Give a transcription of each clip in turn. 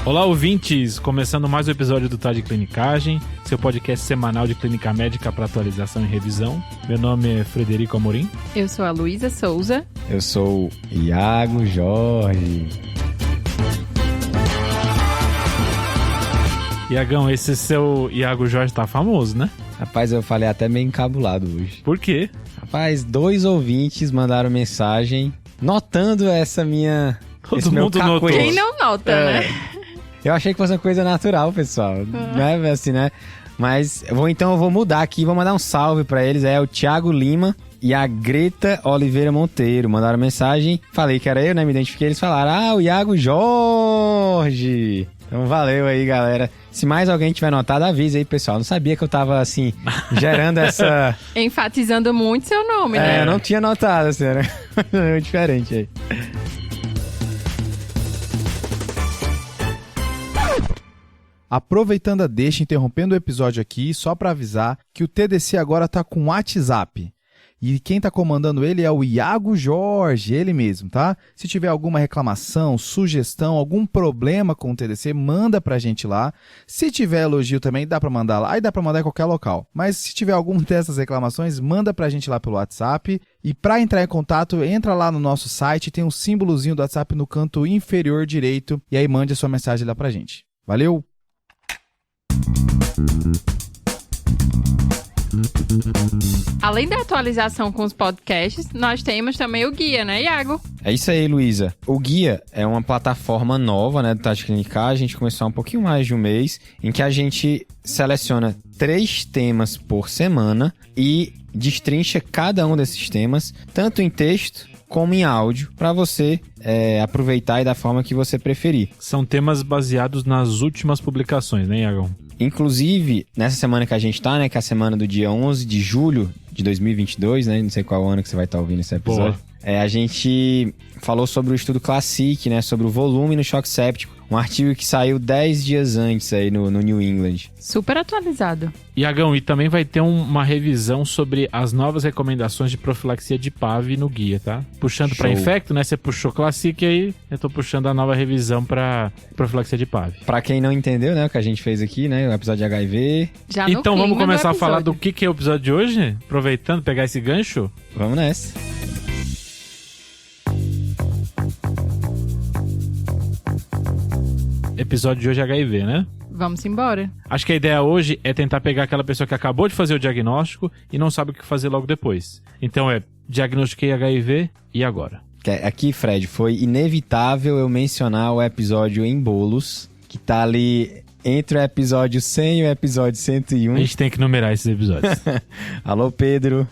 Olá, ouvintes! Começando mais um episódio do Tá de Clinicagem, seu podcast semanal de clínica médica para atualização e revisão. Meu nome é Frederico Amorim. Eu sou a Luísa Souza. Eu sou o Iago Jorge. Iagão, esse seu Iago Jorge tá famoso, né? Rapaz, eu falei até meio encabulado hoje. Por quê? Rapaz, 2 ouvintes mandaram mensagem notando esse Todo meu mundo cacuete. notou. Quem não nota, né? Eu achei que fosse uma coisa natural, pessoal. Não é assim, né? Mas eu vou mudar aqui, vou mandar um salve pra eles. É o Thiago Lima e a Greta Oliveira Monteiro. Mandaram mensagem, falei que era eu, né? Me identifiquei, eles falaram, o Iago Jorge. Então valeu aí, galera. Se mais alguém tiver notado, avisa aí, pessoal. Não sabia que eu tava, assim, gerando essa... Enfatizando muito seu nome, né? eu não tinha notado, assim, era muito diferente aí. Aproveitando a deixa, interrompendo o episódio aqui, só para avisar que o TDC agora tá com WhatsApp. E quem tá comandando ele é o Iago Jorge, ele mesmo, tá? Se tiver alguma reclamação, sugestão, algum problema com o TDC, manda pra gente lá. Se tiver elogio também, dá pra mandar lá. Aí dá pra mandar em qualquer local. Mas se tiver alguma dessas reclamações, manda pra gente lá pelo WhatsApp. E para entrar em contato, entra lá no nosso site, tem um símbolozinho do WhatsApp no canto inferior direito. E aí mande a sua mensagem lá pra gente. Valeu! Além da atualização com os podcasts, nós temos também o guia, né, Iago? É isso aí, Luísa. O Guia é uma plataforma nova, né, do Tá de Clinicar. A gente começou há um pouquinho mais de um mês, em que a gente seleciona 3 temas por semana e destrincha cada um desses temas, tanto em texto como em áudio, para você aproveitar e da forma que você preferir. São temas baseados nas últimas publicações, né, Iagão? Inclusive, nessa semana que a gente tá, né, que é a semana do dia 11 de julho de 2022, né, não sei qual ano que você vai estar ouvindo esse episódio. A gente falou sobre o estudo Classic, né, sobre o volume no choque séptico, um artigo que saiu 10 dias antes aí no New England. Super atualizado. Iagão, e também vai ter uma revisão sobre as novas recomendações de profilaxia de PAV no guia, tá? Puxando para infecto, né? Você puxou Classic, aí eu tô puxando a nova revisão para profilaxia de PAV. Pra quem não entendeu, né, o que a gente fez aqui, né, o episódio de HIV. Já no Então vamos clima começar a do falar do episódio. que é o episódio de hoje? Aproveitando, pegar esse gancho. Vamos nessa. Episódio de hoje é HIV, né? Vamos embora. Acho que a ideia hoje é tentar pegar aquela pessoa que acabou de fazer o diagnóstico e não sabe o que fazer logo depois. Então diagnostiquei HIV e agora? Aqui, Fred, foi inevitável eu mencionar o episódio em bolos, que tá ali entre o episódio 100 e o episódio 101. A gente tem que numerar esses episódios. Alô, Pedro.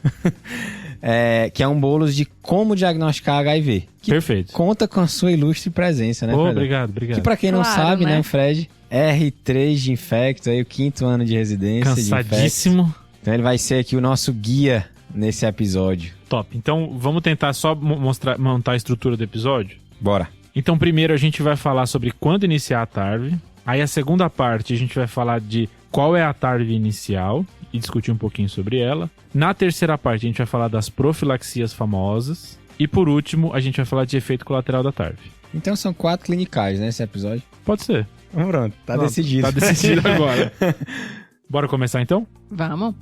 Que é um bolos de como diagnosticar HIV. Que Perfeito. conta com a sua ilustre presença, né, Fred? Obrigado. Que pra quem não Claro, sabe, né? né, Fred, R3 de infecto, aí o 5º ano de residência de infecto. Cansadíssimo. Então ele vai ser aqui o nosso guia nesse episódio. Top. Então vamos tentar só montar a estrutura do episódio? Bora. Então primeiro a gente vai falar sobre quando iniciar a TARV. Aí a segunda parte a gente vai falar de qual é a TARV inicial e discutir um pouquinho sobre ela. Na terceira parte a gente vai falar das profilaxias famosas. E por último a gente vai falar de efeito colateral da TARV. Então são 4 clinicais, né, esse episódio? Pode ser. Pronto, tá Pronto, decidido. Tá decidido agora. Bora começar então? Vamos.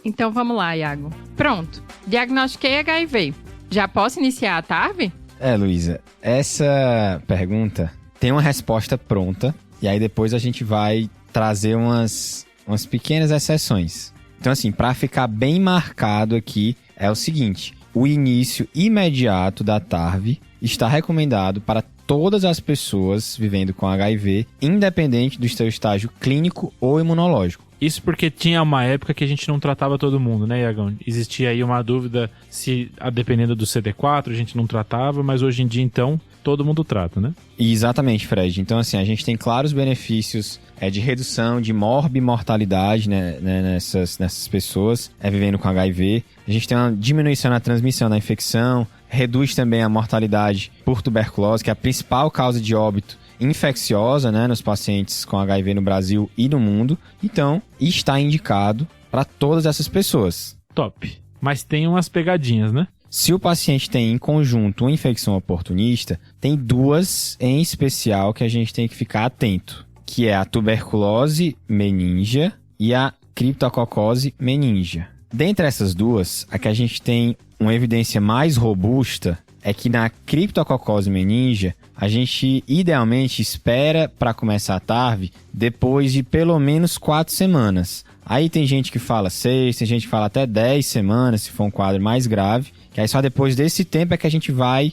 Então vamos lá, Iago. Pronto. Diagnostiquei HIV. Já posso iniciar a TARV? Luísa, essa pergunta tem uma resposta pronta. E aí depois a gente vai trazer umas pequenas exceções. Então assim, para ficar bem marcado aqui, é o seguinte. O início imediato da TARV está recomendado para todas as pessoas vivendo com HIV, independente do seu estágio clínico ou imunológico. Isso porque tinha uma época que a gente não tratava todo mundo, né, Iagão? Existia aí uma dúvida se, dependendo do CD4, a gente não tratava, mas hoje em dia, então, todo mundo trata, né? Exatamente, Fred. Então, assim, a gente tem claros benefícios de redução de morbimortalidade, né, nessas pessoas vivendo com HIV. A gente tem uma diminuição na transmissão da infecção, reduz também a mortalidade por tuberculose, que é a principal causa de óbito infecciosa, né, nos pacientes com HIV no Brasil e no mundo. Então, está indicado para todas essas pessoas. Top. Mas tem umas pegadinhas, né? Se o paciente tem em conjunto uma infecção oportunista, tem duas em especial que a gente tem que ficar atento, que é a tuberculose meningea e a criptococose meningea. Dentre essas duas, a que a gente tem uma evidência mais robusta é que na criptococose meningea, a gente idealmente espera para começar a TARV depois de pelo menos 4 semanas. Aí tem gente que fala 6, tem gente que fala até 10 semanas, se for um quadro mais grave, que aí só depois desse tempo é que a gente vai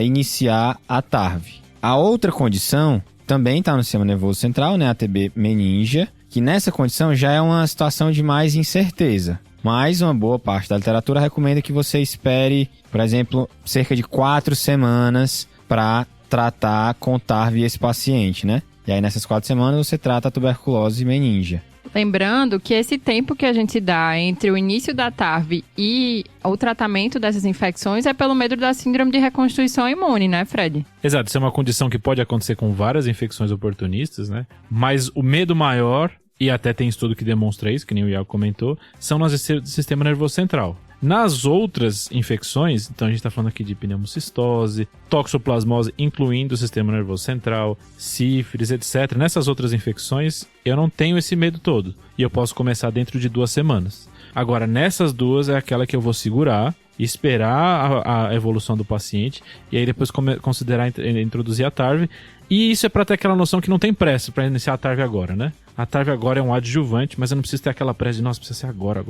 iniciar a TARV. A outra condição também está no sistema nervoso central, né, a TB meningea, que nessa condição já é uma situação de mais incerteza. Mas uma boa parte da literatura recomenda que você espere, por exemplo, cerca de 4 semanas para tratar com TARV esse paciente, né? E aí nessas 4 semanas você trata a tuberculose meningea. Lembrando que esse tempo que a gente dá entre o início da TARV e o tratamento dessas infecções é pelo medo da síndrome de reconstituição imune, né, Fred? Exato, isso é uma condição que pode acontecer com várias infecções oportunistas, né? Mas o medo maior, e até tem estudo que demonstra isso, que nem o Iago comentou, são nas do sistema nervoso central. Nas outras infecções, então a gente está falando aqui de pneumocistose, toxoplasmose, incluindo o sistema nervoso central, sífilis, etc. Nessas outras infecções, eu não tenho esse medo todo. E eu posso começar dentro de 2 semanas. Agora, nessas duas é aquela que eu vou segurar, esperar a evolução do paciente, e aí depois considerar introduzir a TARV. E isso é para ter aquela noção que não tem pressa para iniciar a TARV agora, né? A TARV agora é um adjuvante, mas eu não preciso ter aquela pressa de, nossa, precisa ser agora.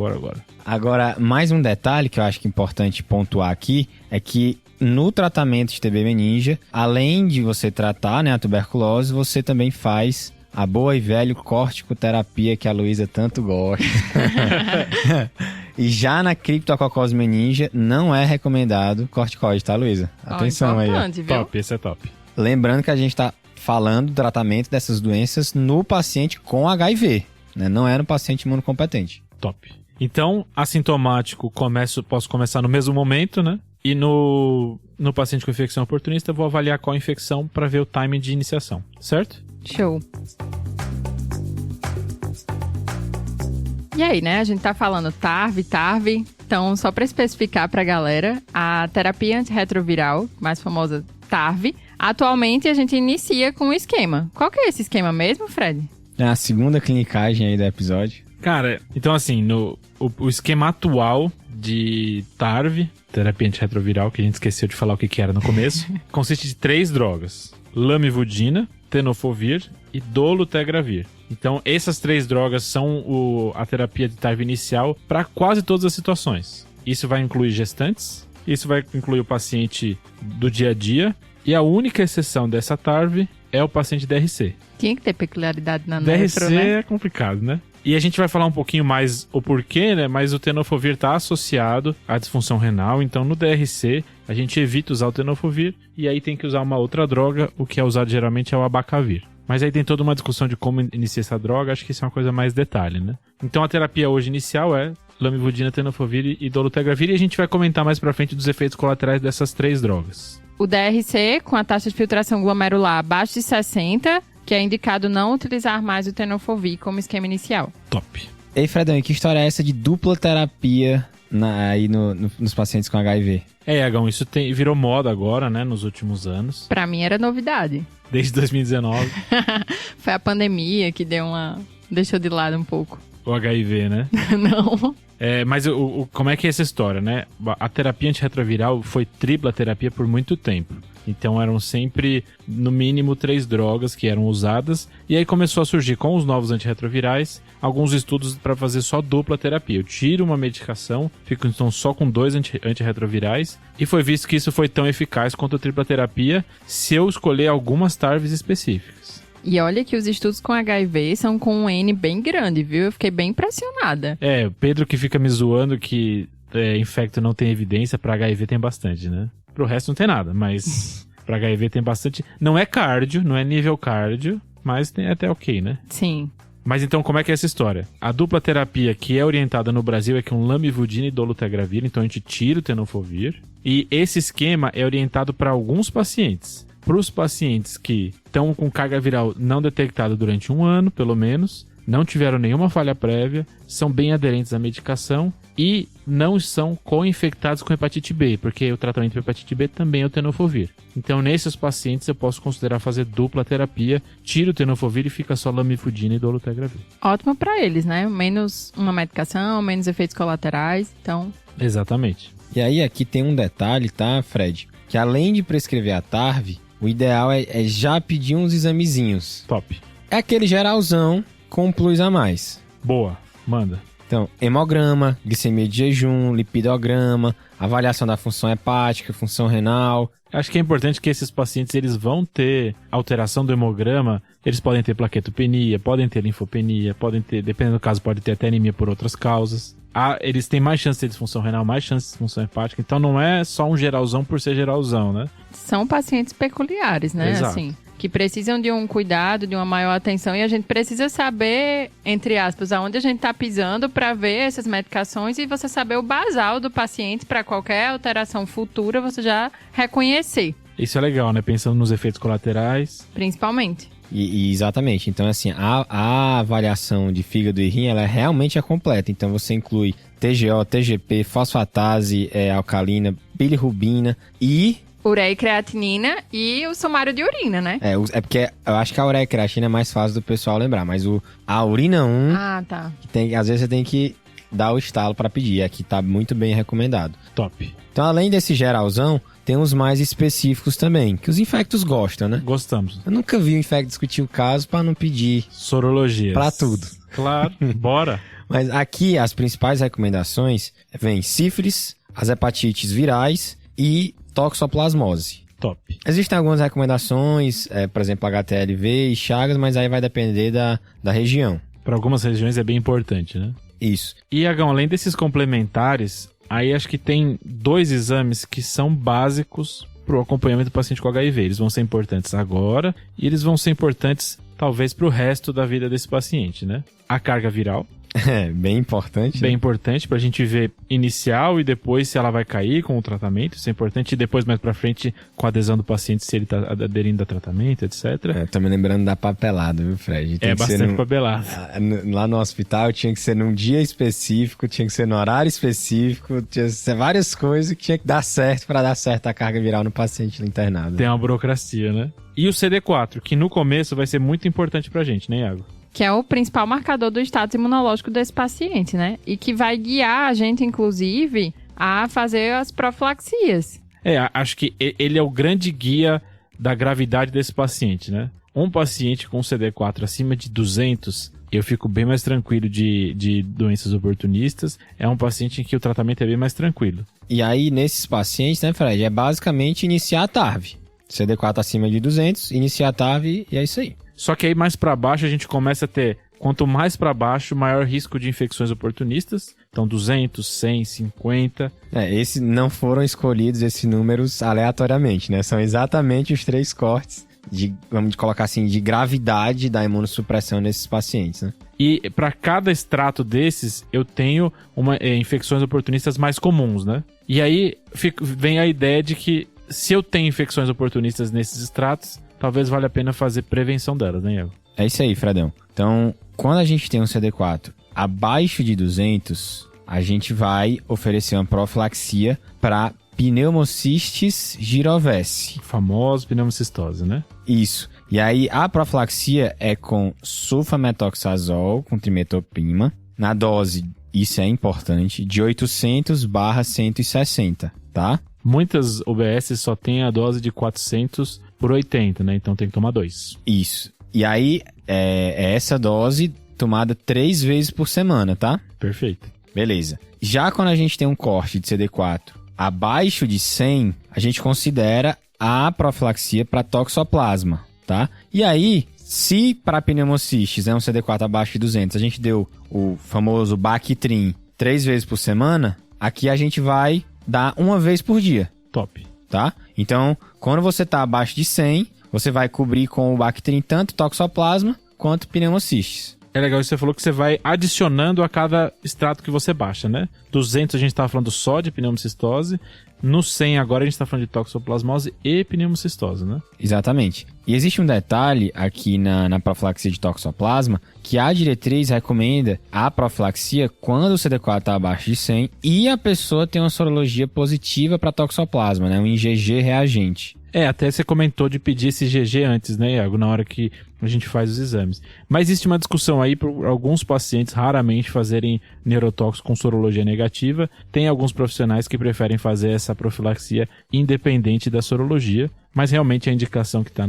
Agora, mais um detalhe que eu acho que é importante pontuar aqui, é que no tratamento de TB meningea, além de você tratar, né, a tuberculose, você também faz a boa e velha corticoterapia que a Luísa tanto gosta. E já na criptococose meningea, não é recomendado corticoide, tá, Luísa? Atenção aí. Ó. Top, esse é top. Lembrando que a gente está falando do tratamento dessas doenças no paciente com HIV, né? Não é no paciente imunocompetente. Top. Então, assintomático, posso começar no mesmo momento, né? E no paciente com infecção oportunista, eu vou avaliar qual infecção para ver o timing de iniciação, certo? Show. E aí, né? A gente tá falando TARV. Então, só para especificar pra galera, a terapia antirretroviral, mais famosa TARV, atualmente a gente inicia com um esquema. Qual que é esse esquema mesmo, Fred? É a segunda clinicagem aí do episódio. Cara, então assim, o esquema atual de TARV, terapia antirretroviral, que a gente esqueceu de falar o que era no começo, consiste de 3 drogas: lamivudina, tenofovir e dolutegravir. Então, essas 3 drogas são a terapia de TARV inicial para quase todas as situações. Isso vai incluir gestantes, isso vai incluir o paciente do dia a dia, e a única exceção dessa TARV é o paciente DRC. Tinha que ter peculiaridade na DRC nefro, né? É complicado, né? E a gente vai falar um pouquinho mais o porquê, né? Mas o tenofovir está associado à disfunção renal, então no DRC a gente evita usar o tenofovir e aí tem que usar uma outra droga, o que é usado geralmente é o abacavir. Mas aí tem toda uma discussão de como iniciar essa droga, acho que isso é uma coisa mais detalhe, né? Então a terapia hoje inicial é lamivudina, tenofovir e dolutegravir, e a gente vai comentar mais pra frente dos efeitos colaterais dessas 3 drogas. O DRC, com a taxa de filtração glomerular abaixo de 60, que é indicado não utilizar mais o tenofovir como esquema inicial. Top. Ei, Fredão, e que história é essa de dupla terapia aí nos pacientes com HIV? Iagão, isso virou moda agora, né, nos últimos anos. Pra mim era novidade. Desde 2019. Foi a pandemia que deixou de lado um pouco. O HIV, né? Não. Mas como é que é essa história, né? A terapia antirretroviral foi tripla terapia por muito tempo. Então eram sempre, no mínimo, 3 drogas que eram usadas. E aí começou a surgir, com os novos antirretrovirais, alguns estudos para fazer só dupla terapia. Eu tiro uma medicação, fico então só com 2 antirretrovirais. E foi visto que isso foi tão eficaz quanto a tripla terapia se eu escolher algumas TARVs específicas. E olha que os estudos com HIV são com um N bem grande, viu? Eu fiquei bem impressionada. O Pedro que fica me zoando que infecto não tem evidência, para HIV tem bastante, né? Pro resto não tem nada, mas para HIV tem bastante. Não é cardio, não é nível cardio, mas tem até ok, né? Sim. Mas então como é que é essa história? A dupla terapia que é orientada no Brasil é com lamivudina e dolutegravir, então a gente tira o tenofovir. E esse esquema é orientado para alguns pacientes. Para os pacientes que estão com carga viral não detectada durante 1 ano, pelo menos, não tiveram nenhuma falha prévia, são bem aderentes à medicação e não são co-infectados com hepatite B, porque o tratamento para hepatite B também é o tenofovir. Então, nesses pacientes, eu posso considerar fazer dupla terapia, tiro o tenofovir e fica só lamivudina e dolutegravir. Ótimo pra eles, né? Menos uma medicação, menos efeitos colaterais, então... Exatamente. E aí aqui tem um detalhe, tá, Fred? Que além de prescrever a TARV, o ideal é já pedir uns examezinhos. Top. É aquele geralzão com um plus a mais. Boa. Manda. Então, hemograma, glicemia de jejum, lipidograma, avaliação da função hepática, função renal. Acho que é importante que esses pacientes eles vão ter alteração do hemograma, eles podem ter plaquetopenia, podem ter linfopenia, podem ter, dependendo do caso, pode ter até anemia por outras causas. Eles têm mais chance de ter disfunção renal, mais chance de disfunção hepática, então não é só um geralzão por ser geralzão, né? São pacientes peculiares, né? Exato. Assim, que precisam de um cuidado, de uma maior atenção, e a gente precisa saber, entre aspas, aonde a gente está pisando para ver essas medicações e você saber o basal do paciente para qualquer alteração futura você já reconhecer, Isso é legal, né? Pensando nos efeitos colaterais. principalmente. E exatamente. Então, assim, a avaliação de fígado e rim, ela realmente é completa. Então, você inclui TGO, TGP, fosfatase alcalina, bilirrubina e... Ureia e creatinina e o sumário de urina, né? É porque eu acho que a ureia e creatina é mais fácil do pessoal lembrar, mas a urina 1, Ah, tá. às vezes você tem que dar o estalo para pedir. Aqui tá muito bem recomendado. Top. Então, além desse geralzão, tem uns mais específicos também, que os infectos gostam, né? Gostamos. Eu nunca vi um infecto discutir o caso para não pedir Sorologia. para tudo. Claro, bora. Mas aqui as principais recomendações vêm sífilis, as hepatites virais e toxoplasmose. Top. Existem algumas recomendações, por exemplo, HTLV e Chagas, mas aí vai depender da região. Para algumas regiões é bem importante, né? Isso. E, Agão, além desses complementares, aí acho que tem 2 exames que são básicos para o acompanhamento do paciente com HIV. Eles vão ser importantes agora e eles vão ser importantes, talvez, para o resto da vida desse paciente, né? A carga viral. É, bem importante. Bem né? importante pra gente ver inicial e depois se ela vai cair com o tratamento. Isso é importante. E depois, mais pra frente, com a adesão do paciente, se ele tá aderindo ao tratamento, etc. Tô me lembrando da papelada, viu, Fred? Tem que ser bastante papelado. Lá no hospital tinha que ser num dia específico, tinha que ser no horário específico, tinha que ser várias coisas que tinha que dar certo pra dar certo a carga viral no paciente internado. Tem uma burocracia, né? E o CD4, que no começo vai ser muito importante pra gente, né, Iago? Que é o principal marcador do status imunológico desse paciente, né? E que vai guiar a gente, inclusive, a fazer as profilaxias. Acho que ele é o grande guia da gravidade desse paciente, né? Um paciente com CD4 acima de 200, eu fico bem mais tranquilo de doenças oportunistas. É um paciente em que o tratamento é bem mais tranquilo. E aí, nesses pacientes, né, Fred, é basicamente iniciar a TARV. CD4 acima de 200, iniciar a TARV e é isso aí. Só que aí mais pra baixo a gente começa a ter, quanto mais pra baixo, maior risco de infecções oportunistas. Então 200, 100, 50. Esses não foram escolhidos, esses números aleatoriamente, né? São exatamente os 3 cortes vamos colocar assim, de gravidade da imunossupressão nesses pacientes, né? E para cada extrato desses, eu tenho infecções oportunistas mais comuns, né? E aí vem a ideia de que se eu tenho infecções oportunistas nesses extratos, talvez valha a pena fazer prevenção delas, né, Iago? É isso aí, Fredão. Então, quando a gente tem um CD4 abaixo de 200, a gente vai oferecer uma profilaxia para pneumocistis girovese. Famoso pneumocistose, né? Isso. E aí, a profilaxia é com sulfametoxazol, com trimetopima, na dose, isso é importante, de 800/160, tá? Muitas UBS só tem a dose de 400 por 80, né? Então tem que tomar 2. Isso. E aí, é essa dose tomada 3 vezes por semana, tá? Perfeito. Beleza. Já quando a gente tem um corte de CD4 abaixo de 100, a gente considera a profilaxia para toxoplasma, tá? E aí, se para pneumocistis é um CD4 abaixo de 200, a gente deu o famoso Bactrim 3 vezes por semana, aqui a gente vai dar 1 vez por dia. Top. Tá? Então, quando você tá abaixo de 100, você vai cobrir com o Bactrim tanto toxoplasma quanto pneumocistis. É legal, você falou que você vai adicionando a cada extrato que você baixa, né? 200 a gente tava falando só de pneumocistose, no 100 agora a gente tá falando de toxoplasmose e pneumocistose, né? Exatamente. E existe um detalhe aqui na profilaxia de toxoplasma, que a diretriz recomenda a profilaxia quando o CD4 está abaixo de 100 e a pessoa tem uma sorologia positiva para toxoplasma, né? Um IgG reagente. Até você comentou de pedir esse IgG antes, né, Iago, na hora que a gente faz os exames. Mas existe uma discussão aí por alguns pacientes raramente fazerem neurotóxico com sorologia negativa. Tem alguns profissionais que preferem fazer essa profilaxia independente da sorologia, mas realmente a indicação que está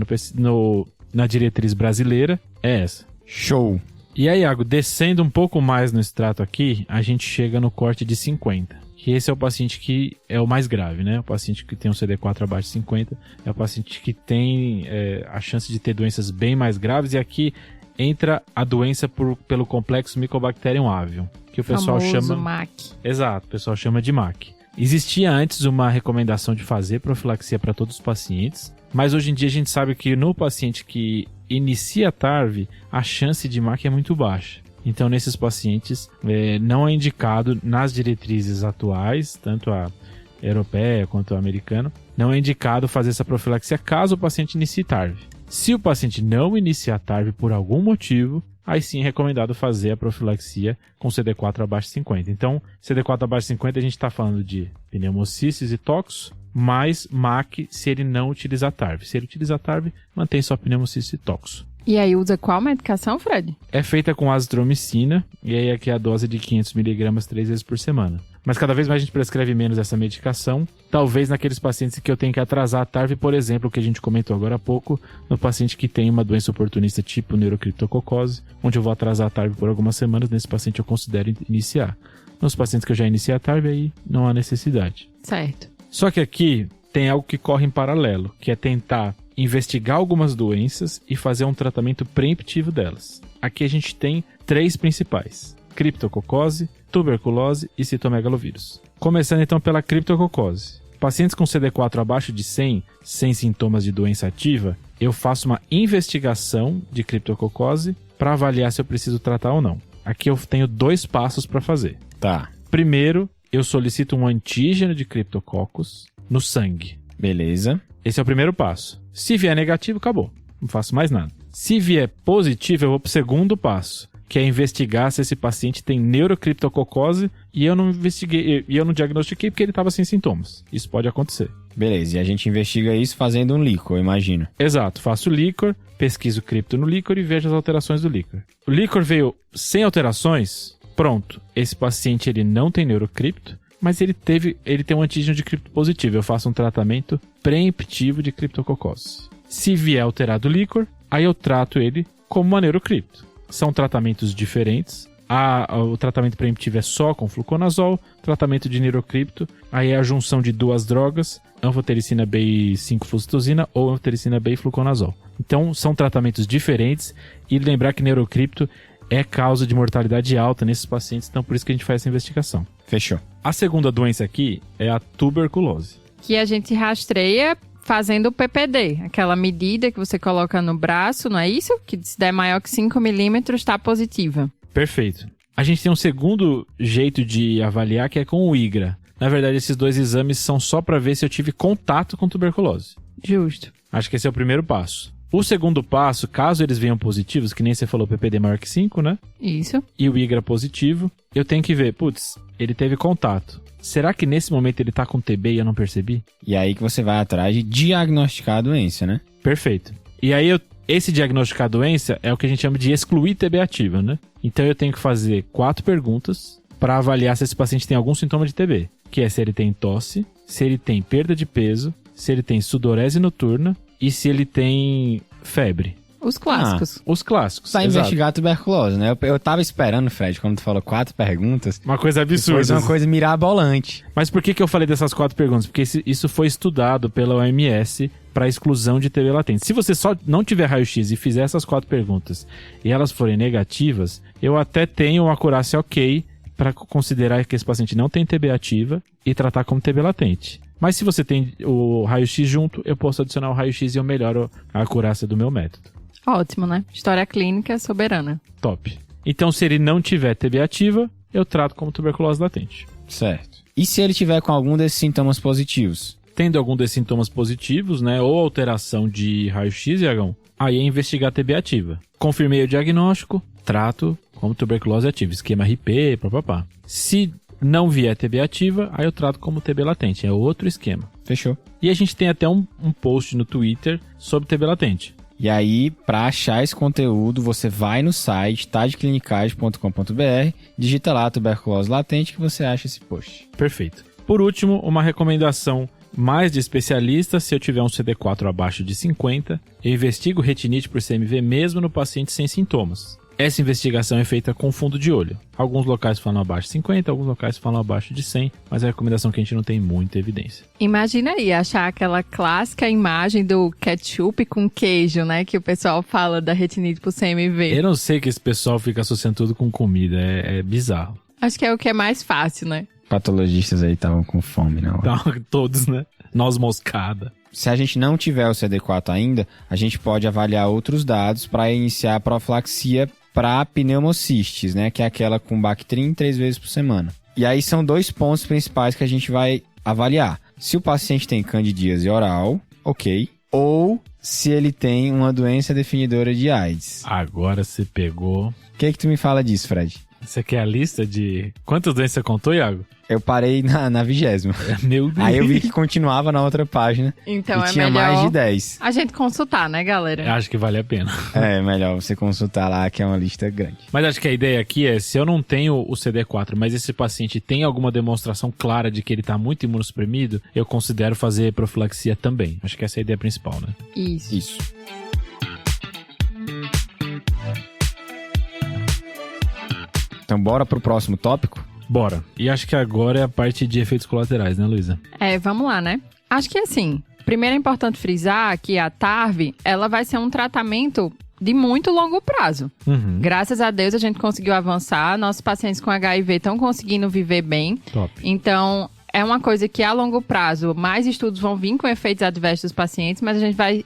na diretriz brasileira é essa. Show! E aí, Iago, descendo um pouco mais no extrato aqui, a gente chega no corte de 50. Que esse é o paciente que é o mais grave, né? O paciente que tem um CD4 abaixo de 50 é o paciente que tem a chance de ter doenças bem mais graves. E aqui entra a doença pelo complexo Mycobacterium avium, que o pessoal chama... MAC. Exato, o pessoal chama de MAC. Existia antes uma recomendação de fazer profilaxia para todos os pacientes, mas hoje em dia a gente sabe que no paciente que inicia TARV, a chance de MAC é muito baixa. Então, nesses pacientes, não é indicado nas diretrizes atuais, tanto a europeia quanto a americana, não é indicado fazer essa profilaxia caso o paciente inicie TARV. Se o paciente não iniciar TARV por algum motivo, aí sim é recomendado fazer a profilaxia com CD4 abaixo de 50. Então, CD4 abaixo de 50 a gente está falando de pneumocystis e toxo, mais MAC se ele não utilizar TARV. Se ele utilizar TARV, mantém só pneumocystis e toxo. E aí usa qual medicação, Fred? É feita com azitromicina, e aí aqui a dose de 500mg 3 vezes por semana. Mas cada vez mais a gente prescreve menos essa medicação, talvez naqueles pacientes que eu tenho que atrasar a TARV, por exemplo, que a gente comentou agora há pouco, no paciente que tem uma doença oportunista tipo neurocriptococose, onde eu vou atrasar a TARV por algumas semanas, nesse paciente eu considero iniciar. Nos pacientes que eu já iniciei a TARV, aí não há necessidade. Certo. Só que aqui tem algo que corre em paralelo, que é tentar investigar algumas doenças e fazer um tratamento preemptivo delas. Aqui a gente tem 3 principais: criptococose, tuberculose e citomegalovírus. Começando então pela criptococose. Pacientes com CD4 abaixo de 100, sem sintomas de doença ativa, eu faço uma investigação de criptococose para avaliar se eu preciso tratar ou não. Aqui eu tenho 2 passos para fazer. Tá. Primeiro, eu solicito um antígeno de criptococcus no sangue. Beleza. Esse é o primeiro passo. Se vier negativo, acabou. Não faço mais nada. Se vier positivo, eu vou pro segundo passo, que é investigar se esse paciente tem neurocriptococose e eu não diagnostiquei porque ele estava sem sintomas. Isso pode acontecer. Beleza, e a gente investiga isso fazendo um líquor, eu imagino. Exato, faço líquor, pesquiso cripto no líquor e vejo as alterações do líquor. O líquor veio sem alterações, pronto. Esse paciente ele não tem neurocripto, mas ele tem um antígeno de cripto positivo. Eu faço um tratamento preemptivo de criptococose. Se vier alterado o líquor, aí eu trato ele como uma neurocripto. São tratamentos diferentes. O tratamento preemptivo é só com fluconazol. Tratamento de neurocripto, aí é a junção de 2 drogas, anfotericina B e 5-flucitosina ou anfotericina B e fluconazol. Então, são tratamentos diferentes. E lembrar que neurocripto é causa de mortalidade alta nesses pacientes, então por isso que a gente faz essa investigação. Fechou. A segunda doença aqui é a tuberculose. Que a gente rastreia fazendo o PPD, aquela medida que você coloca no braço, não é isso? Que se der maior que 5 milímetros, está positiva. Perfeito. A gente tem um segundo jeito de avaliar, que é com o IGRA. Na verdade, esses 2 exames são só para ver se eu tive contato com tuberculose. Justo. Acho que esse é o primeiro passo. O segundo passo, caso eles venham positivos, que nem você falou, PPD maior que 5, né? Isso. E o IGRA positivo, eu tenho que ver, ele teve contato. Será que nesse momento ele tá com TB e eu não percebi? E aí que você vai atrás de diagnosticar a doença, né? Perfeito. E aí, esse diagnosticar a doença é o que a gente chama de excluir TB ativa, né? Então eu tenho que fazer 4 perguntas para avaliar se esse paciente tem algum sintoma de TB. Que é se ele tem tosse, se ele tem perda de peso, se ele tem sudorese noturna e se ele tem febre. Os clássicos. Os clássicos. Pra investigar a tuberculose, né? Eu tava esperando, Fred, quando tu falou 4 perguntas. Uma coisa absurda. Foi uma coisa mirabolante. Mas por que eu falei dessas 4 perguntas? Porque isso foi estudado pela OMS para exclusão de TB latente. Se você só não tiver raio-x e fizer essas 4 perguntas e elas forem negativas, eu até tenho uma acurácia ok para considerar que esse paciente não tem TB ativa e tratar como TB latente. Mas se você tem o raio-x junto, eu posso adicionar o raio-x e eu melhoro a acurácia do meu método. Ótimo, né? História clínica soberana. Top. Então, se ele não tiver TB ativa, eu trato como tuberculose latente. Certo. E se ele tiver com algum desses sintomas positivos? Tendo algum desses sintomas positivos, né, ou alteração de raio-x, Iagão, aí é investigar a TB ativa. Confirmei o diagnóstico, trato como tuberculose ativa, esquema RP, papapá. Se não vier TB ativa, aí eu trato como TB latente, é outro esquema. Fechou. E a gente tem até um post no Twitter sobre TB latente. E aí, para achar esse conteúdo, você vai no site tadeclinicagem.com.br, digita lá tuberculose latente que você acha esse post. Perfeito. Por último, uma recomendação mais de especialista: se eu tiver um CD4 abaixo de 50, eu investigo retinite por CMV mesmo no paciente sem sintomas. Essa investigação é feita com fundo de olho. Alguns locais falam abaixo de 50, alguns locais falam abaixo de 100, mas é a recomendação que a gente não tem muita evidência. Imagina aí, achar aquela clássica imagem do ketchup com queijo, né? Que o pessoal fala da retinite por CMV. Eu não sei que esse pessoal fica associando tudo com comida, é bizarro. Acho que é o que é mais fácil, né? Patologistas aí estavam com fome, não? Então, todos, né? Noz moscada. Se a gente não tiver o CD4 ainda, a gente pode avaliar outros dados para iniciar a profilaxia para pneumocistes, né? Que é aquela com Bactrim 3 vezes por semana. E aí são 2 pontos principais que a gente vai avaliar. Se o paciente tem candidíase oral, ok. Ou se ele tem uma doença definidora de AIDS. Agora você pegou. O que tu me fala disso, Fred? Você quer a lista de... Quantas doenças você contou, Iago? Eu parei na 20ª. Meu Deus. Aí eu vi que continuava na outra página. Então e é tinha melhor mais de 10. a gente consultar, né, galera? Acho que vale a pena. É melhor você consultar lá, que é uma lista grande. Mas acho que a ideia aqui é, se eu não tenho o CD4, mas esse paciente tem alguma demonstração clara de que ele está muito imunossuprimido, eu considero fazer profilaxia também. Acho que essa é a ideia principal, né? Isso. Então bora pro próximo tópico? Bora. E acho que agora é a parte de efeitos colaterais, né, Luísa? Vamos lá, né? Acho que assim, primeiro é importante frisar que a TARV, ela vai ser um tratamento de muito longo prazo. Uhum. Graças a Deus a gente conseguiu avançar, nossos pacientes com HIV estão conseguindo viver bem. Top. Então, é uma coisa que a longo prazo, mais estudos vão vir com efeitos adversos dos pacientes, mas a gente vai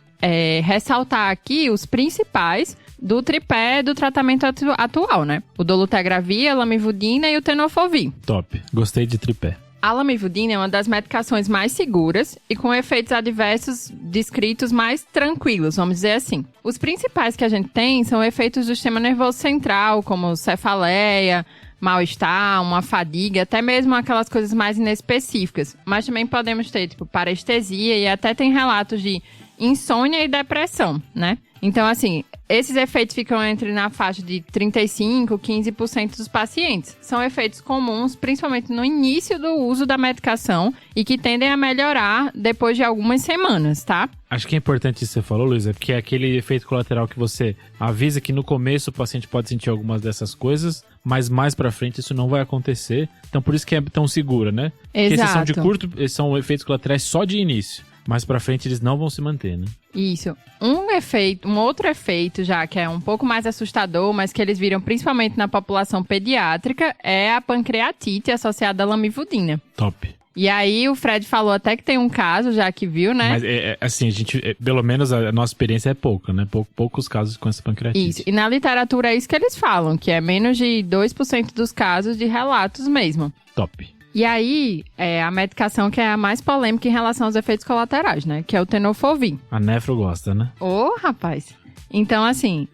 ressaltar aqui os principais do tripé do tratamento atual, né? O dolutegravir, a lamivudina e o tenofovir. Top. Gostei de tripé. A lamivudina é uma das medicações mais seguras e com efeitos adversos descritos mais tranquilos, vamos dizer assim. Os principais que a gente tem são efeitos do sistema nervoso central, como cefaleia, mal-estar, uma fadiga, até mesmo aquelas coisas mais inespecíficas. Mas também podemos ter, tipo, parestesia e até tem relatos de insônia e depressão, né? Então, assim, esses efeitos ficam na faixa de 35%, 15% dos pacientes. São efeitos comuns, principalmente no início do uso da medicação e que tendem a melhorar depois de algumas semanas, tá? Acho que é importante isso que você falou, Luísa, porque é aquele efeito colateral que você avisa que no começo o paciente pode sentir algumas dessas coisas, mas mais pra frente isso não vai acontecer. Então, por isso que é tão segura, né? Exato. Porque esses são de curto, esses são efeitos colaterais só de início. Mais pra frente eles não vão se manter, né? Isso. Um outro efeito já que é um pouco mais assustador, mas que eles viram principalmente na população pediátrica, é a pancreatite associada à lamivudina. Top. E aí o Fred falou até que tem um caso já que viu, né? Mas assim, a gente, pelo menos a nossa experiência é pouca, né? Poucos casos com essa pancreatite. Isso. E na literatura é isso que eles falam, que é menos de 2% dos casos de relatos mesmo. Top. E aí, a medicação que é a mais polêmica em relação aos efeitos colaterais, né? Que é o tenofovir. A nefro gosta, né? Ô, rapaz! Então, assim,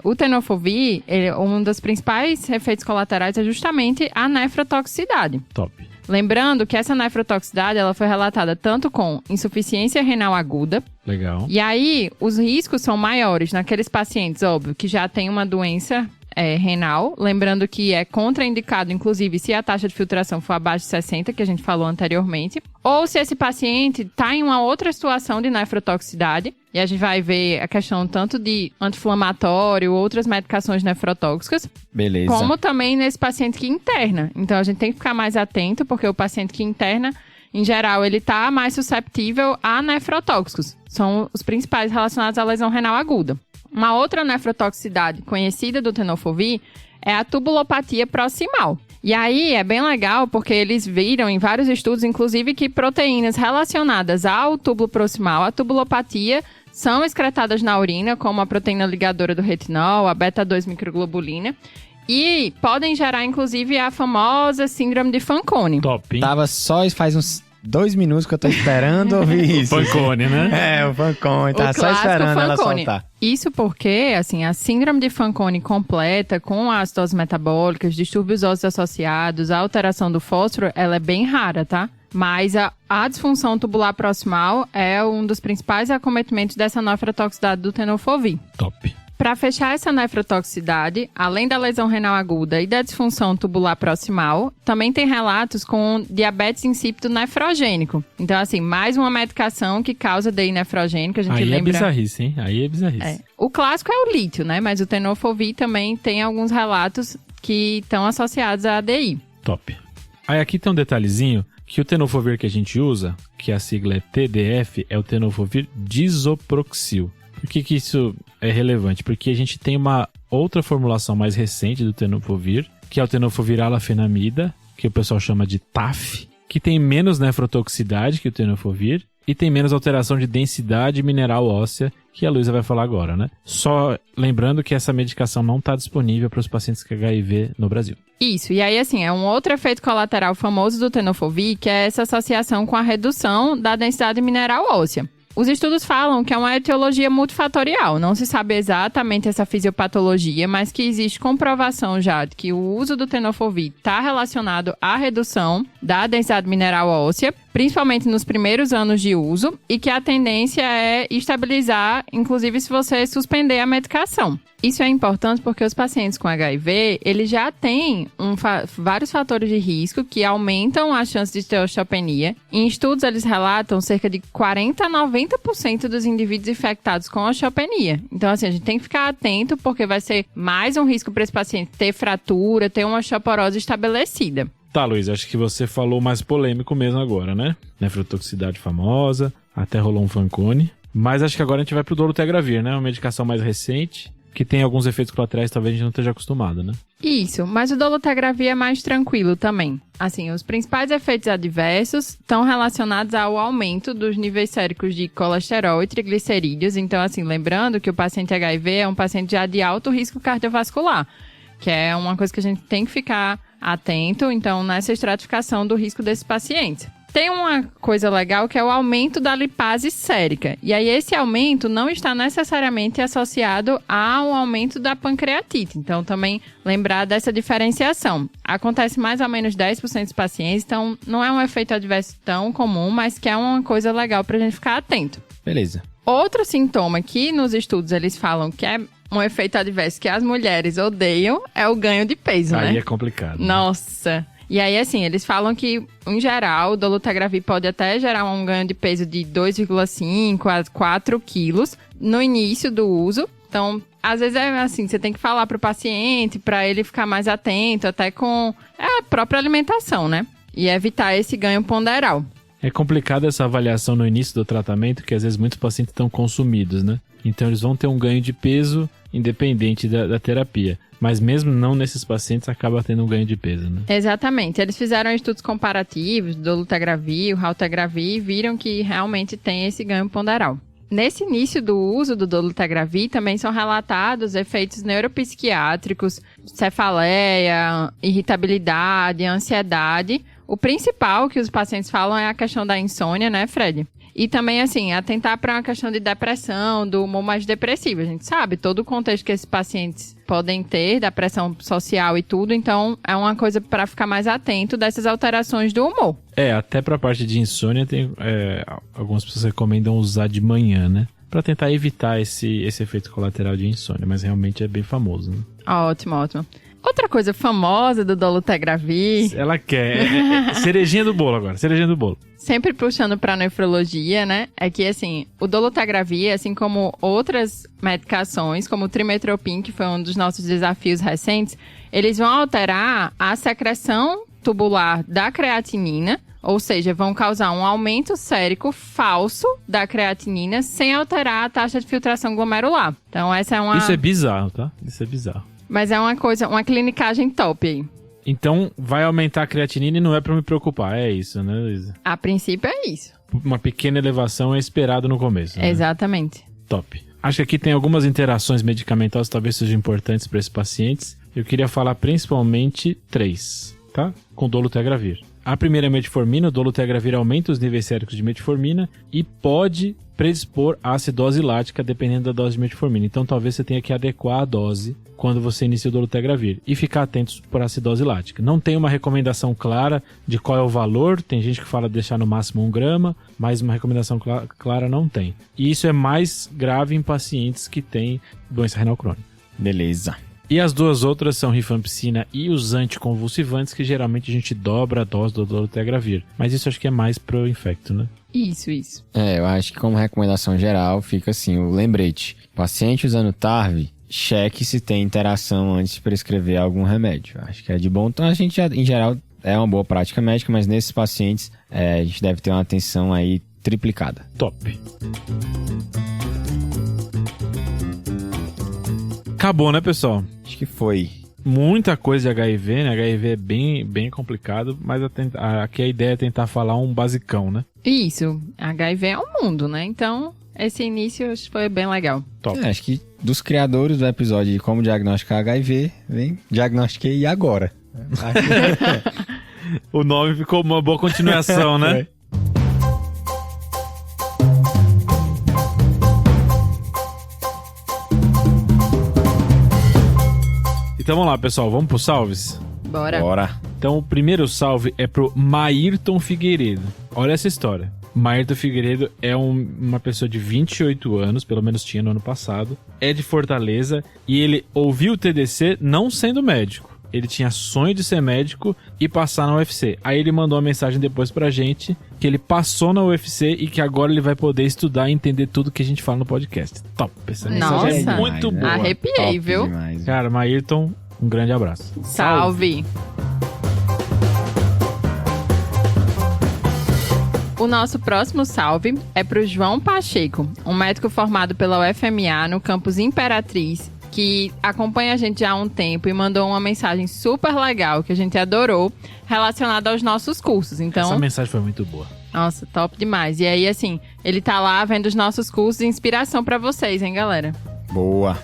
o tenofovir, um dos principais efeitos colaterais é justamente a nefrotoxicidade. Top. Lembrando que essa nefrotoxicidade, ela foi relatada tanto com insuficiência renal aguda. Legal. E aí, os riscos são maiores naqueles pacientes, óbvio, que já têm uma doença renal, lembrando que é contraindicado, inclusive, se a taxa de filtração for abaixo de 60, que a gente falou anteriormente, ou se esse paciente está em uma outra situação de nefrotoxicidade, e a gente vai ver a questão tanto de anti-inflamatório, outras medicações nefrotóxicas, Beleza. como também nesse paciente que interna. Então, a gente tem que ficar mais atento, porque o paciente que interna, em geral, ele está mais susceptível a nefrotóxicos. São os principais relacionados à lesão renal aguda. Uma outra nefrotoxicidade conhecida do tenofovir é a tubulopatia proximal. E aí é bem legal porque eles viram em vários estudos, inclusive, que proteínas relacionadas ao túbulo proximal, a tubulopatia, são excretadas na urina, como a proteína ligadora do retinol, a beta-2 microglobulina, e podem gerar, inclusive, a famosa síndrome de Fanconi. Top, hein? Tava só faz uns 2 minutos que eu tô esperando ouvir isso. Fanconi, né? O Fanconi, tá O só clássico esperando ela Fanconi. soltar. Isso porque, assim, a síndrome de Fanconi completa, com acidoses metabólicas, distúrbios ósseos associados, a alteração do fósforo, ela é bem rara, tá? Mas a disfunção tubular proximal é um dos principais acometimentos dessa nefrotoxicidade do tenofovir. Top. Para fechar essa nefrotoxicidade, além da lesão renal aguda e da disfunção tubular proximal, também tem relatos com diabetes insípido nefrogênico. Então, assim, mais uma medicação que causa DI nefrogênico, a gente Aí lembra... é bizarrice, hein? Aí é bizarrice. O clássico é o lítio, né? Mas o tenofovir também tem alguns relatos que estão associados à DI. Top. Aí aqui tem um detalhezinho, que o tenofovir que a gente usa, que a sigla é TDF, é o tenofovir disoproxil. Por que isso é relevante? Porque a gente tem uma outra formulação mais recente do tenofovir, que é o tenofovir alafenamida, que o pessoal chama de TAF, que tem menos nefrotoxicidade que o tenofovir e tem menos alteração de densidade mineral óssea, que a Luísa vai falar agora, né? Só lembrando que essa medicação não está disponível para os pacientes com HIV no Brasil. Isso, e aí assim, é um outro efeito colateral famoso do tenofovir, que é essa associação com a redução da densidade mineral óssea. Os estudos falam que é uma etiologia multifatorial, não se sabe exatamente essa fisiopatologia, mas que existe comprovação já de que o uso do tenofovir está relacionado à redução da densidade mineral óssea, principalmente nos primeiros anos de uso, e que a tendência é estabilizar, inclusive se você suspender a medicação. Isso é importante porque os pacientes com HIV, eles já têm vários fatores de risco que aumentam a chance de ter osteopenia. Em estudos, eles relatam cerca de 40% a 90% dos indivíduos infectados com osteopenia. Então, assim, a gente tem que ficar atento porque vai ser mais um risco para esse paciente ter fratura, ter uma osteoporose estabelecida. Tá, Luiz, acho que você falou mais polêmico mesmo agora, né? Nefrotoxicidade famosa, até rolou um Fanconi. Mas acho que agora a gente vai pro dolutegravir, né? Uma medicação mais recente, que tem alguns efeitos colaterais, talvez a gente não esteja acostumado, né? Isso, mas o dolutegravir é mais tranquilo também. Assim, os principais efeitos adversos estão relacionados ao aumento dos níveis séricos de colesterol e triglicerídeos. Então, assim, lembrando que o paciente HIV é um paciente já de alto risco cardiovascular, que é uma coisa que a gente tem que ficar atento, então, nessa estratificação do risco desses pacientes. Tem uma coisa legal que é o aumento da lipase sérica. E aí esse aumento não está necessariamente associado ao aumento da pancreatite. Então também lembrar dessa diferenciação. Acontece mais ou menos 10% dos pacientes, então não é um efeito adverso tão comum, mas que é uma coisa legal pra gente ficar atento. Beleza. Outro sintoma que nos estudos eles falam que é um efeito adverso que as mulheres odeiam é o ganho de peso, né? Aí é complicado. Nossa! E aí, assim, eles falam que, em geral, o dolutegravir pode até gerar um ganho de peso de 2,5 a 4 quilos no início do uso. Então, às vezes é assim, você tem que falar pro paciente para ele ficar mais atento, até com a própria alimentação, né? E evitar esse ganho ponderal. É complicado essa avaliação no início do tratamento, que às vezes muitos pacientes estão consumidos, né? Então, eles vão ter um ganho de peso independente da terapia. Mas mesmo não nesses pacientes, acaba tendo um ganho de peso, né? Exatamente. Eles fizeram estudos comparativos do dolutegravir, o raltegravir, e viram que realmente tem esse ganho ponderal. Nesse início do uso do dolutegravir, também são relatados efeitos neuropsiquiátricos, cefaleia, irritabilidade, ansiedade. O principal que os pacientes falam é a questão da insônia, né, Fred? E também, assim, atentar para uma questão de depressão, do humor mais depressivo. A gente sabe todo o contexto que esses pacientes podem ter, da pressão social e tudo. Então, é uma coisa para ficar mais atento dessas alterações do humor. Até pra parte de insônia, tem algumas pessoas recomendam usar de manhã, né? Pra tentar evitar esse efeito colateral de insônia. Mas realmente é bem famoso, né? Ótimo, ótimo. Outra coisa famosa do dolutegravir... Ela quer. Cerejinha do bolo agora, cerejinha do bolo. Sempre puxando para nefrologia, né? É que, assim, o dolutegravir, assim como outras medicações, como o trimetoprim, que foi um dos nossos desafios recentes, eles vão alterar a secreção tubular da creatinina, ou seja, vão causar um aumento sérico falso da creatinina sem alterar a taxa de filtração glomerular. Então, essa é uma... Isso é bizarro, tá? Isso é bizarro. Mas é uma coisa, uma clinicagem top aí. Então, vai aumentar a creatinina e não é pra me preocupar, é isso, né, Luísa? A princípio é isso. Uma pequena elevação é esperado no começo, né? Exatamente. Top. Acho que aqui tem algumas interações medicamentosas que talvez sejam importantes para esses pacientes. Eu queria falar principalmente 3, tá? Com dolutegravir. A primeira é metformina. O dolutegravir aumenta os níveis séricos de metformina e pode predispor à acidose lática, dependendo da dose de metformina. Então, talvez você tenha que adequar a dose quando você inicia o dolutegravir e ficar atentos por acidose lática. Não tem uma recomendação clara de qual é o valor. Tem gente que fala de deixar no máximo 1 grama, mas uma recomendação clara não tem. E isso é mais grave em pacientes que têm doença renal crônica. Beleza. E as duas outras são rifampicina e os anticonvulsivantes, que geralmente a gente dobra a dose do dolutegravir. Mas isso acho que é mais pro infecto, né? Isso. Eu acho que como recomendação geral fica assim, o lembrete. Paciente usando TARV, cheque se tem interação antes de prescrever algum remédio. Acho que é de bom. Então a gente, em geral, é uma boa prática médica, mas nesses pacientes a gente deve ter uma atenção aí triplicada. Top. Acabou, né, pessoal? Acho que foi. Muita coisa de HIV, né? HIV é bem complicado, mas aqui a ideia é tentar falar um basicão, né? Isso. HIV é um mundo, né? Então, esse início foi bem legal. Top. Acho que dos criadores do episódio de como diagnosticar HIV, vem diagnostiquei agora. O nome ficou uma boa continuação, né? Então vamos lá, pessoal. Vamos pro salves? Bora. Então o primeiro salve é pro Maírton Figueiredo. Olha essa história. Maírton Figueiredo é uma pessoa de 28 anos, pelo menos tinha no ano passado. É de Fortaleza e ele ouviu o TDC não sendo médico. Ele tinha sonho de ser médico e passar na UFC. Aí ele mandou uma mensagem depois pra gente que ele passou na UFC e que agora ele vai poder estudar e entender tudo que a gente fala no podcast. Top! Essa mensagem é muito boa. Arrepiei, Top viu? Demais. Cara, Maírton, um grande abraço. Salve! O nosso próximo salve é pro João Pacheco, um médico formado pela UFMA no campus Imperatriz, que acompanha a gente há um tempo e mandou uma mensagem super legal, que a gente adorou, relacionada aos nossos cursos. Então, essa mensagem foi muito boa. Nossa, top demais. E aí, assim, ele tá lá vendo os nossos cursos de inspiração pra vocês, hein, galera? Boa.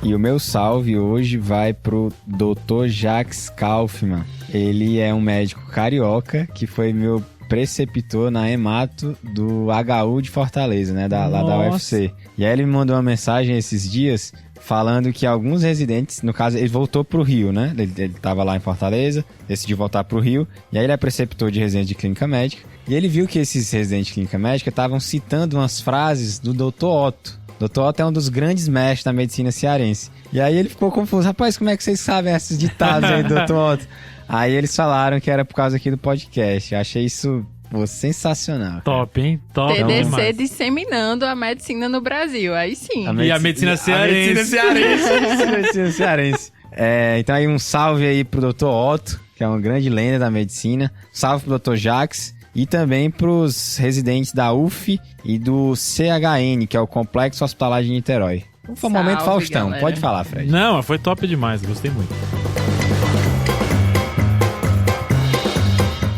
E o meu salve hoje vai pro Dr. Jacques Kaufmann. Ele é um médico carioca que foi meu preceptor na hemato do HU de Fortaleza, né? Lá da UFC. E aí ele me mandou uma mensagem esses dias falando que alguns residentes, no caso, ele voltou pro Rio, né? Ele tava lá em Fortaleza, decidiu voltar pro Rio. E aí ele é preceptor de residente de clínica médica. E ele viu que esses residentes de clínica médica estavam citando umas frases do Dr. Otto. Dr. Otto é um dos grandes mestres da medicina cearense. E aí ele ficou confuso. Rapaz, como é que vocês sabem esses ditados aí do Dr. Otto? Aí eles falaram que era por causa aqui do podcast. Eu achei isso sensacional. Top, hein? Top. TDC demais. disseminando a medicina no Brasil. Aí sim. E a medicina cearense. A medicina cearense. Então aí um salve aí pro Dr. Otto, que é uma grande lenda da medicina. Salve pro Dr. Jacques. E também pros residentes da UF e do CHN, que é o Complexo Hospitalar de Niterói. Foi um momento Faustão. Galera. Pode falar, Fred. Não, foi top demais. Gostei muito.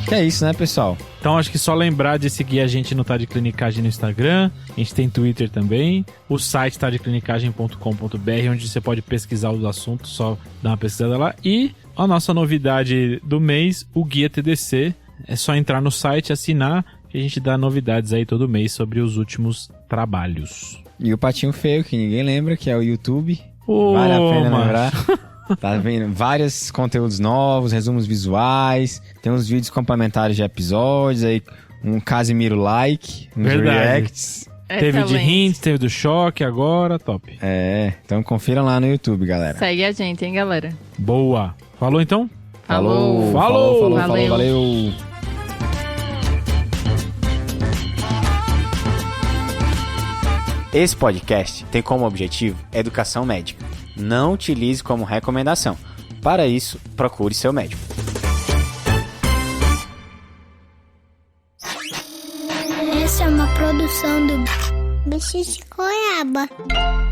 Que é isso, né, pessoal? Então acho que só lembrar de seguir a gente no Tá de Clinicagem no Instagram. A gente tem Twitter também. O site tadeclinicagem.com.br, onde você pode pesquisar os assuntos, só dar uma pesquisada lá. E a nossa novidade do mês, o Guia TDC. É só entrar no site, assinar, que a gente dá novidades aí todo mês sobre os últimos trabalhos. E o Patinho Feio, que ninguém lembra, que é o YouTube. Ô, Vale a pena macho. lembrar. Tá vendo vários conteúdos novos, resumos visuais, tem uns vídeos complementares de episódios, aí um Casimiro-like, uns Verdade. reacts. Teve o de Excelente. Hints, teve do Choque, agora, top. Então confiram lá no YouTube, galera. Segue a gente, hein, galera? Boa. Falou então? Falou. Falou. Valeu. Esse podcast tem como objetivo educação médica. Não utilize como recomendação. Para isso, procure seu médico. Essa é uma produção do Bicho de Goiaba.